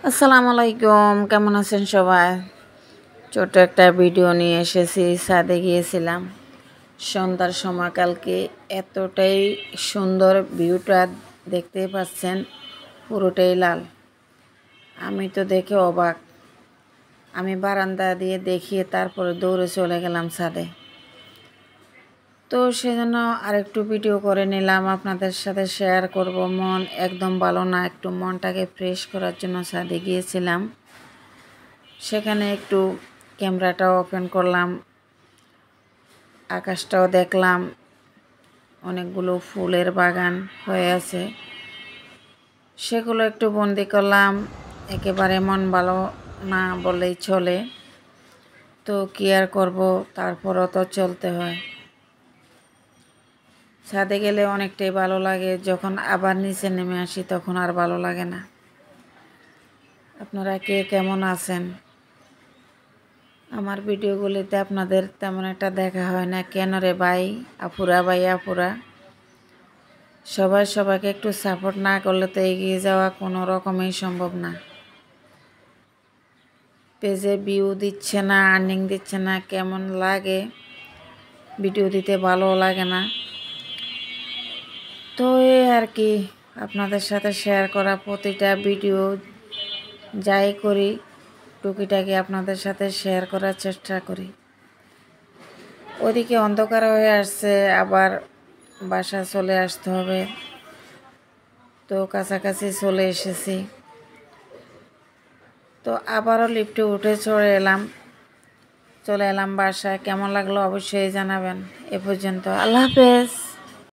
আসসালামু আলাইকুম, কেমন আছেন সবাই? ছোট একটা ভিডিও নিয়ে এসেছি। ছাদে গিয়েছিলাম সন্ধ্যার সময় কালকে। এতটাই সুন্দর ভিউটা, দেখতেই পাচ্ছেন, পুরোটাই লাল। আমি তো দেখে অবাক। আমি বারান্দা দিয়ে দেখিয়ে তারপরে দৌড়ে চলে গেলাম ছাদে। তো সেজন্য আরেকটু ভিডিও করে নিলাম, আপনাদের সাথে শেয়ার করব। মন একদম ভালো না, একটু মনটাকে ফ্রেশ করার জন্য ছাদে গিয়েছিলাম। সেখানে একটু ক্যামেরাটাও ওপেন করলাম, আকাশটাও দেখলাম, অনেকগুলো ফুলের বাগান হয়ে আছে, সেগুলো একটু বন্দি করলাম। একেবারে মন ভালো না বললেই চলে, তো কি আর করবো, তারপরও তো চলতে হয়। ছাদে গেলে অনেকটাই ভালো লাগে, যখন আবার নিচে নেমে আসি তখন আর ভালো লাগে না। আপনারা কে কেমন আছেন? আমার ভিডিওগুলিতে আপনাদের তেমন একটা দেখা হয় না কেন রে ভাই? আপুরা সবাই সবাইকে একটু সাপোর্ট না করলে তো এগিয়ে যাওয়া কোনো রকমেই সম্ভব না। পেজে ভিউ দিচ্ছে না, আর্নিং দিচ্ছে না, কেমন লাগে, ভিডিও দিতে ভালো লাগে না। তো এই আর কি, আপনাদের সাথে শেয়ার করা প্রতিটা ভিডিও যাই করি টুকিটাকি আপনাদের সাথে শেয়ার করার চেষ্টা করি। ওদিকে অন্ধকার হয়ে আসছে, আবার বাসা চলে আসতে হবে, তো কাছাকাছি চলে এসেছি। তো আবারও লিফটে উঠে চলে এলাম বাসায়। কেমন লাগলো অবশ্যই জানাবেন। এ পর্যন্ত, আল্লাহ হাফেজ।